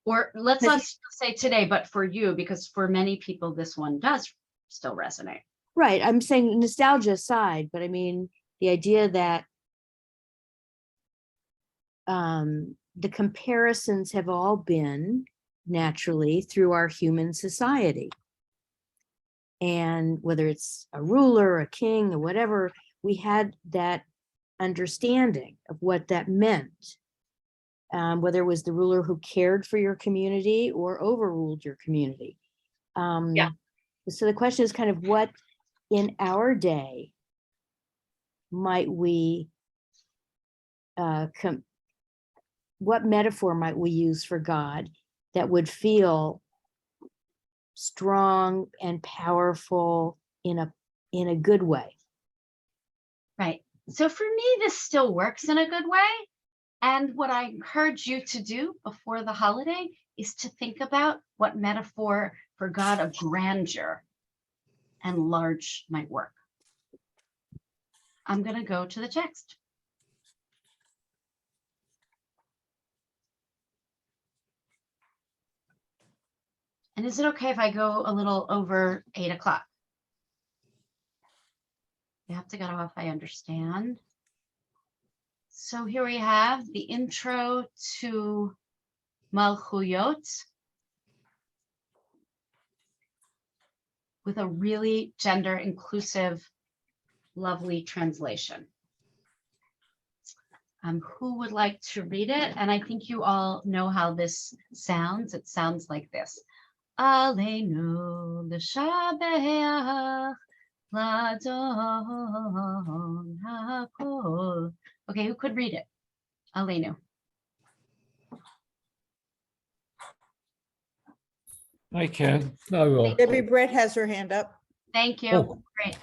Or let's not say today, but for you, because for many people, this one does still resonate. Right. I'm saying nostalgia aside, but I mean, the idea that the comparisons have all been naturally through our human society. And whether it's a ruler, a king, or whatever, we had that understanding of what that meant. Whether it was the ruler who cared for your community or overruled your community. So the question is kind of what in our day might we, what metaphor might we use for God that would feel strong and powerful in a good way? Right. So for me, this still works in a good way. And what I encourage you to do before the holiday is to think about what metaphor for God of grandeur and large might work. I'm going to go to the text. And is it okay if I go a little over 8 o'clock? You have to get off, I understand. So here we have the intro to Malchuyot with a really gender inclusive, lovely translation. Who would like to read it? And I think you all know how this sounds. It sounds like this. Aleinu l'shabeach l'adon hakol. Okay, who could read it? Aleinu. I can. I will. Debbie Brett has her hand up. Thank you. Oh. Great.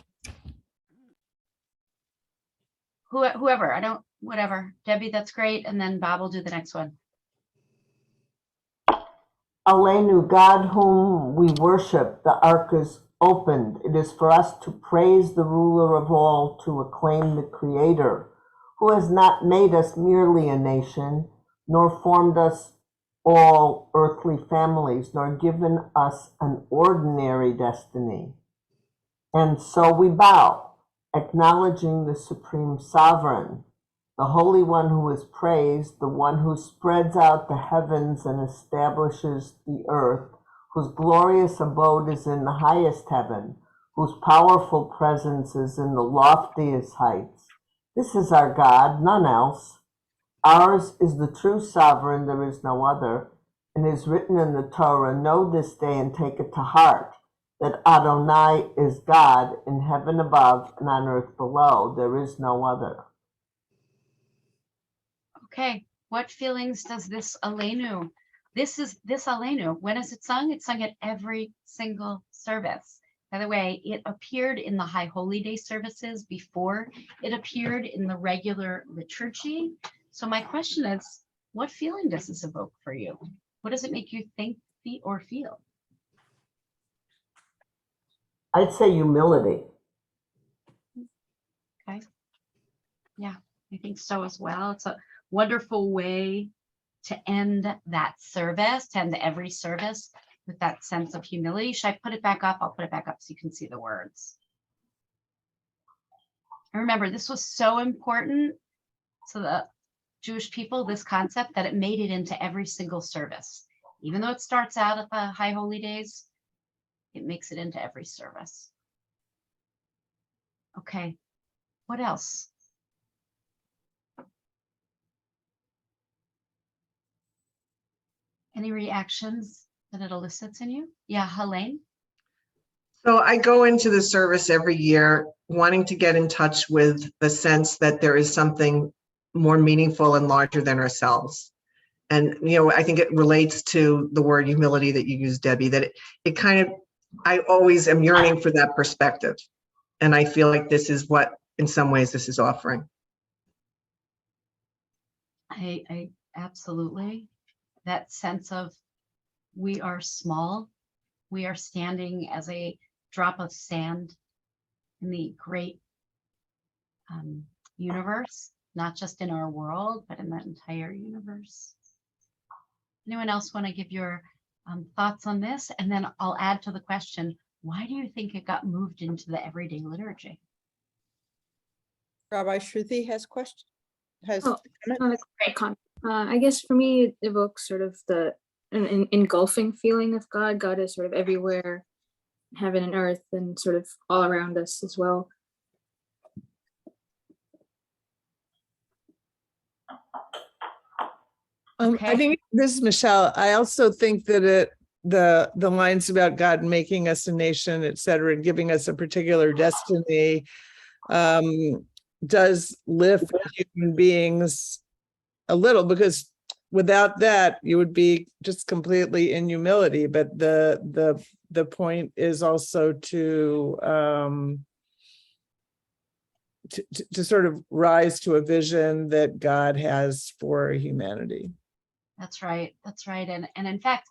Whoever, I don't, whatever. Debbie, that's great. And then Bob will do the next one. Aleinu, God whom we worship, the ark is opened. It is for us to praise the ruler of all, to acclaim the creator, who has not made us merely a nation, nor formed us all earthly families, nor given us an ordinary destiny. And so we bow, acknowledging the supreme sovereign, the Holy One who is praised, the one who spreads out the heavens and establishes the earth, whose glorious abode is in the highest heaven, whose powerful presence is in the loftiest heights. This is our God, none else. Ours is the true sovereign, there is no other, and is written in the Torah, know this day and take it to heart, that Adonai is God in heaven above and on earth below. There is no other. Okay, what feelings does this Aleinu? This Aleinu, when is it sung? It's sung at every single service. By the way, it appeared in the High Holy Day services before it appeared in the regular liturgy. So my question is, what feeling does this evoke for you? What does it make you think, or feel? I'd say humility. Okay. Yeah, I think so as well. It's a wonderful way to end that service, to end every service with that sense of humility. Should I put it back up? I'll put it back up so you can see the words. And remember, this was so important to the Jewish people, this concept, that it made it into every single service. Even though it starts out at the High Holy Days, it makes it into every service. Okay, what else? Any reactions that it elicits in you? Yeah, Helene? So I go into the service every year wanting to get in touch with the sense that there is something more meaningful and larger than ourselves. And, I think it relates to the word humility that you used, Debbie, that it kind of, I always am yearning for that perspective. And I feel like this is what, in some ways, this is offering. I absolutely. That sense of we are small. We are standing as a drop of sand in the great universe, not just in our world, but in the entire universe. Anyone else want to give your thoughts on this? And then I'll add to the question, why do you think it got moved into the everyday liturgy? Rabbi Shruti has question. That's a great comment. I guess for me, it evokes sort of an engulfing feeling of God. God is sort of everywhere, heaven and earth, and sort of all around us as well. I think this is Michelle. I also think that the lines about God making us a nation, et cetera, and giving us a particular destiny does lift human beings a little, because without that, you would be just completely in humility. But the point is also to sort of rise to a vision that God has for humanity. That's right. That's right. And in fact,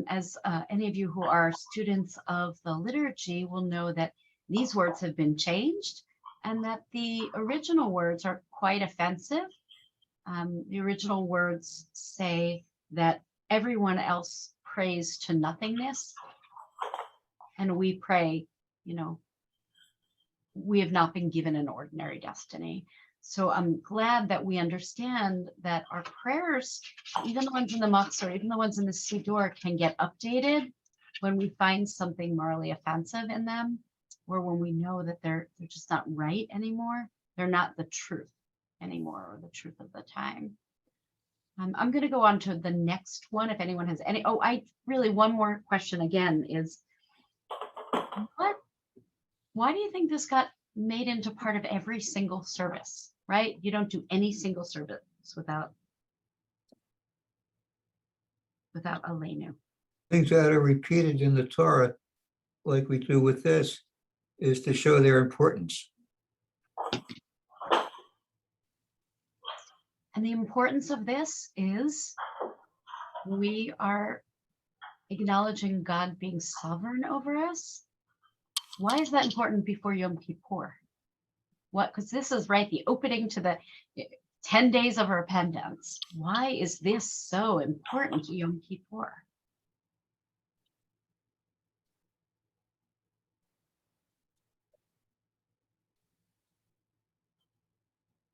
as any of you who are students of the liturgy will know that these words have been changed and that the original words are quite offensive. The original words say that everyone else prays to nothingness, and we pray, you know, we have not been given an ordinary destiny. So I'm glad that we understand that our prayers, even the ones in the Machzor, even the ones in the Siddur, can get updated when we find something morally offensive in them, or when we know that they're just not right anymore. They're not the truth anymore, or the truth of the time. I'm going to go on to the next one if anyone has any. Oh, one more question again is, why do you think this got made into part of every single service, right? You don't do any single service without Aleinu. Things that are repeated in the Torah, like we do with this, is to show their importance. And the importance of this is we are acknowledging God being sovereign over us. Why is that important before Yom Kippur? What? Because this is right, the opening to the 10 days of repentance. Why is this so important to Yom Kippur?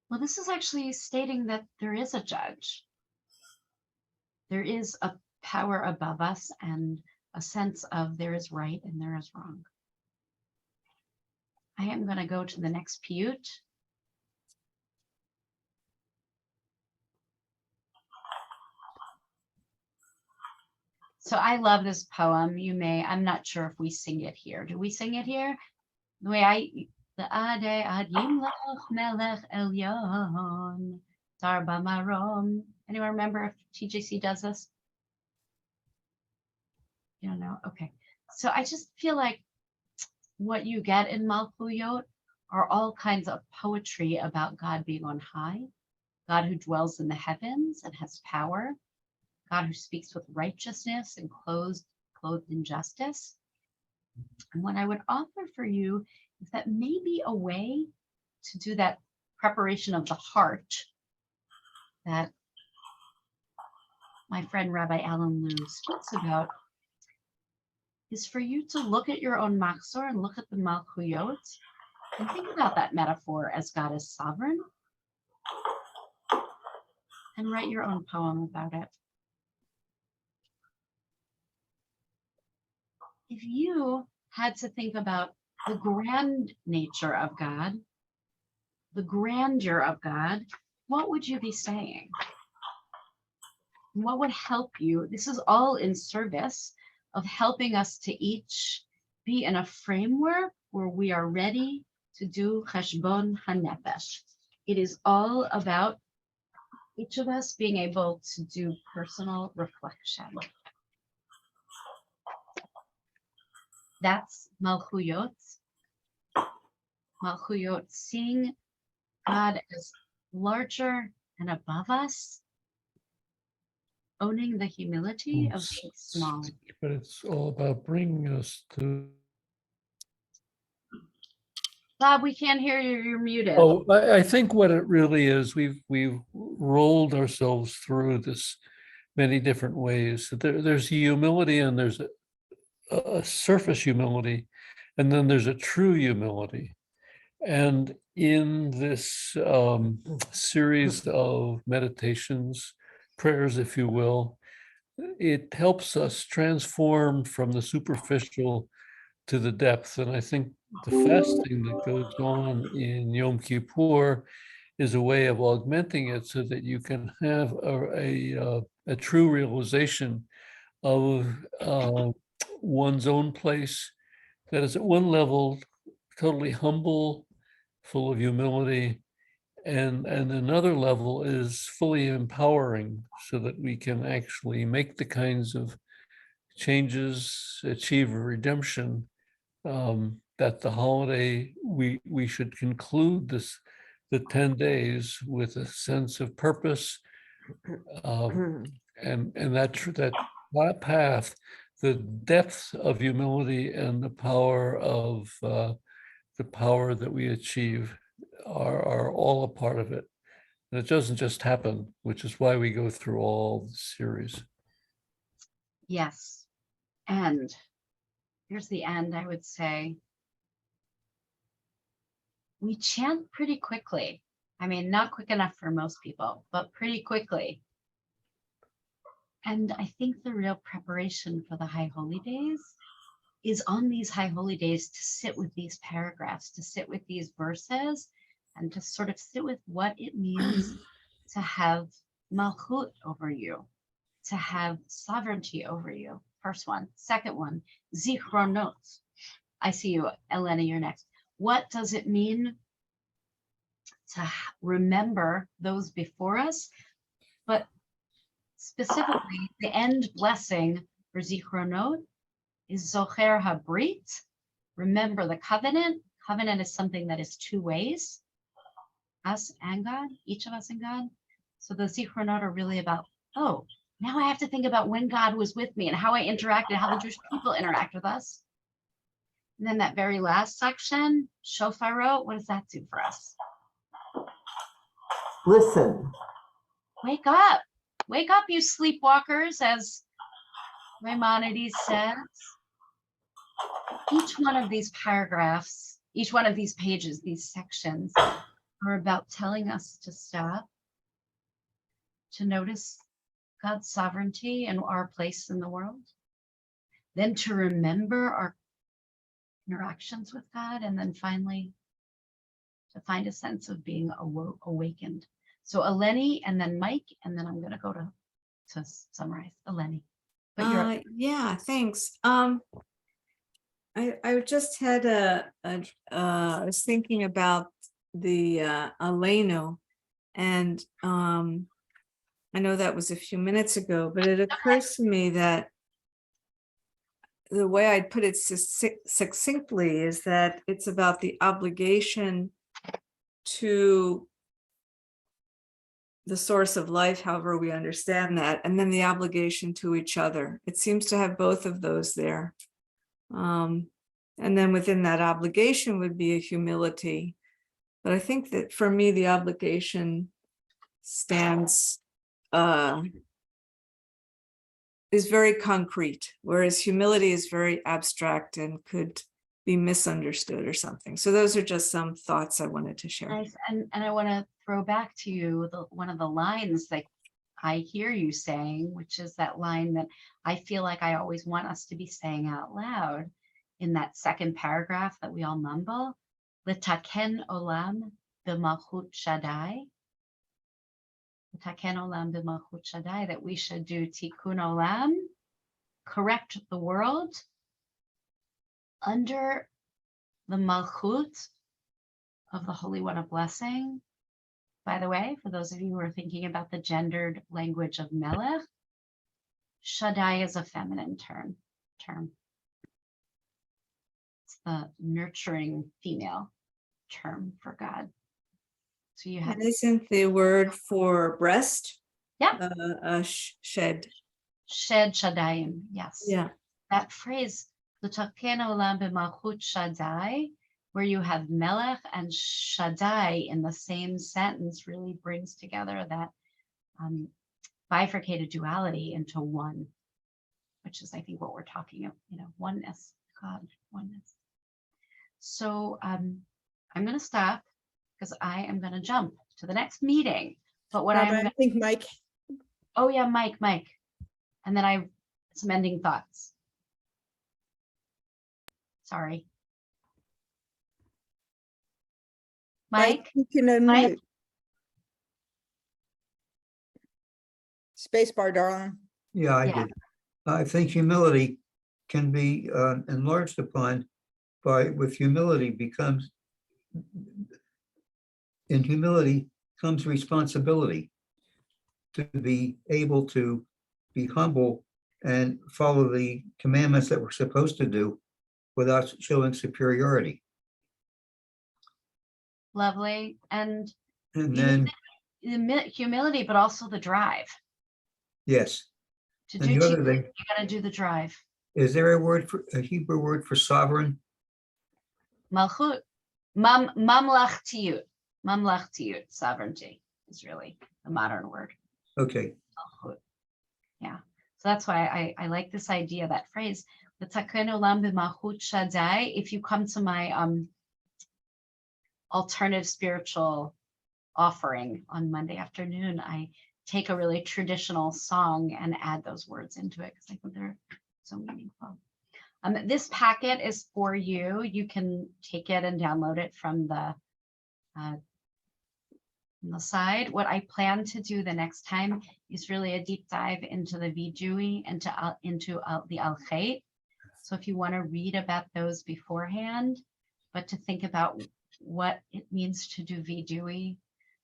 Well, this is actually stating that there is a judge. There is a power above us and a sense of there is right and there is wrong. I am going to go to the next piyut. So I love this poem. I'm not sure if we sing it here. Do we sing it here? The way anyone remember if TJC does this? You don't know? Okay. So I just feel like what you get in Malchuyot are all kinds of poetry about God being on high, God who dwells in the heavens and has power, God who speaks with righteousness and clothed in justice. And what I would offer for you is that maybe a way to do that preparation of the heart that my friend Rabbi Alan Liu speaks about is for you to look at your own Machzor and look at the Malchuyot and think about that metaphor as God is sovereign and write your own poem about it. If you had to think about the grand nature of God, the grandeur of God, what would you be saying? What would help you? This is all in service of helping us to each be in a framework where we are ready to do cheshbon hanefesh. It is all about each of us being able to do personal reflection. That's Malchuyot. Malchuyot, seeing God as larger and above us, owning the humility of being small. But it's all about bringing us to. Bob, we can't hear you. You're muted. Oh, I think what it really is, we've rolled ourselves through this many different ways. There's humility and there's a surface humility, and then there's a true humility. And in this series of meditations, prayers, if you will, it helps us transform from the superficial to the depth. And I think the fasting that goes on in Yom Kippur is a way of augmenting it so that you can have a true realization of one's own place that is at one level totally humble, full of humility, and another level is fully empowering so that we can actually make the kinds of changes, achieve redemption, that the holiday, we should conclude the 10 days with a sense of purpose, and that path, the depth of humility and the power that we achieve are all a part of it. And it doesn't just happen, which is why we go through all the series. Yes. And here's the end, I would say. We chant pretty quickly. I mean, not quick enough for most people, but pretty quickly. And I think the real preparation for the High Holy Days is on these High Holy Days to sit with these paragraphs, to sit with these verses, and to sort of sit with what it means to have malchut over you, to have sovereignty over you. First one. Second one, zichronot. I see you, Elena, you're next. What does it mean to remember those before us? But specifically, the end blessing for zichronot is zocher habrit. Remember the covenant. Covenant is something that is two ways, us and God, each of us and God. So the zichronot are really about, oh, now I have to think about when God was with me and how I interacted, how the Jewish people interact with us. And then that very last section, shofarot, what does that do for us? Listen. Wake up, you sleepwalkers, as Maimonides says. Each one of these paragraphs, each one of these pages, these sections are about telling us to stop, to notice God's sovereignty and our place in the world, then to remember our interactions with God, and then finally to find a sense of being awakened. So Eleni, and then Mike, and then I'm going to go to summarize. Eleni. But yeah, thanks. I just had I was thinking about the Aleinu, and I know that was a few minutes ago, but it occurs to me that the way I'd put it succinctly is that it's about the obligation to the source of life, however we understand that, and then the obligation to each other. It seems to have both of those there. And then within that obligation would be a humility. But I think that for me, the obligation stands, is very concrete, whereas humility is very abstract and could be misunderstood or something. So those are just some thoughts I wanted to share. nice. And I want to throw back to you one of the lines that I hear you saying, which is that line that I feel like I always want us to be saying out loud in that second paragraph that we all mumble, Litaken olam b'malchut Shaddai. Litaken olam b'malchut Shaddai, that we should do tikkun olam, correct the world under the malchut of the Holy One of Blessing. By the way, for those of you who are thinking about the gendered language of Melech, Shaddai is a feminine term. It's the nurturing female term for God. So you have. And isn't the word for breast? Yeah. Shed. Shed Shaddayim, yes. Yeah. That phrase, L'taken olam b'malchut Shaddai, where you have Melech and Shaddai in the same sentence, really brings together that bifurcated duality into one, which is, I think, what we're talking about, oneness, God, oneness. So I'm going to stop because I am going to jump to the next meeting. But what I think Mike. Oh yeah, Mike. And then I have some ending thoughts. Sorry. Mike, you can unmute. Mike? Space bar, darling. Yeah, I did. I think humility can be enlarged upon with humility in humility comes responsibility to be able to be humble and follow the commandments that we're supposed to do without showing superiority. Lovely. And then humility, but also the drive. Yes. To and do the other tikkun, thing, you got to do the drive. is there a Hebrew word for sovereign? Malchut, mamlachtiyut. Mamlachtiyut, sovereignty, is really the modern word. Okay. Yeah. So that's why I like this idea, that phrase. If you come to my alternative spiritual offering on Monday afternoon, I take a really traditional song and add those words into it because I think they're so meaningful. This packet is for you. You can take it and download it from the side. What I plan to do the next time is really a deep dive into the Vidui, into the Al-Chait. So if you want to read about those beforehand, but to think about what it means to do Vidui,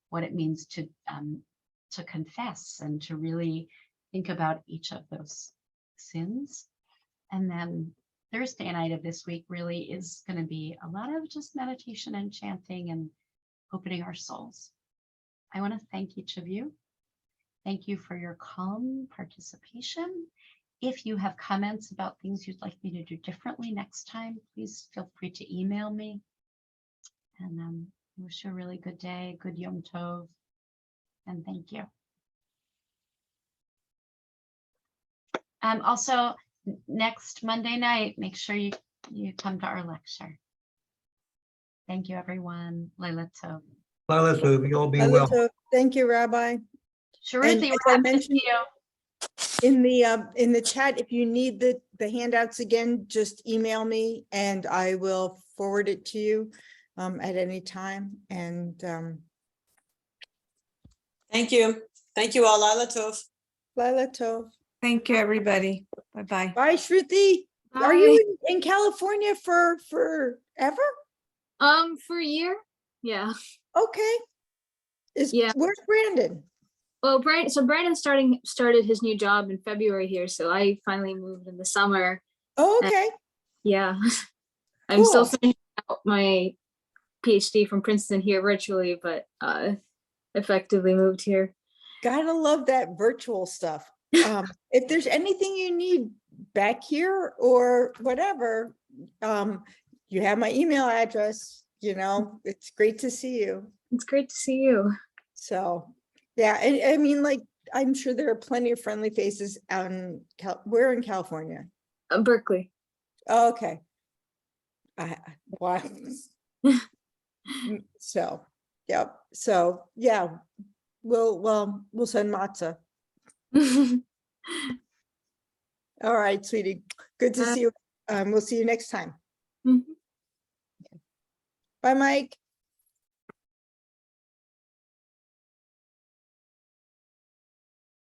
what it means to confess, and to really think about each of those sins. And then Thursday night of this week really is going to be a lot of just meditation and chanting and opening our souls. I want to thank each of you. Thank you for your calm participation. If you have comments about things you'd like me to do differently next time, please feel free to email me. And I wish you a really good day, good Yom Tov, and thank you. Also, next Monday night, make sure you come to our lecture. Thank you, everyone. Laila Tov. Laila Tov, you all be Laila well. Tov. Thank you, Rabbi. Sharuthi, As I mentioned in the chat, if you need the handouts again, just email me and I will forward it to you at any time. And Thank you. Thank you all. Laila Tov. Laila Tov. Thank you, everybody. Bye-bye. Bye, Shruti. Are you in California for forever? For a year. Yeah. Okay. Where's Brandon? Well, Brandon started his new job in February here, so I finally moved in the summer. Oh, okay. Yeah. I'm still finishing out my PhD from Princeton here virtually, but effectively moved here. Gotta love that virtual stuff. If there's anything you need back here or whatever, you have my email address. It's great to see you. It's great to see you. So, yeah, I mean, like, I'm sure there are plenty of friendly faces out in where in California? Berkeley. Oh, okay. Wow. So, yep. So, yeah, we'll send matzah. All right, sweetie. Good to see you. We'll see you next time. Bye, Mike.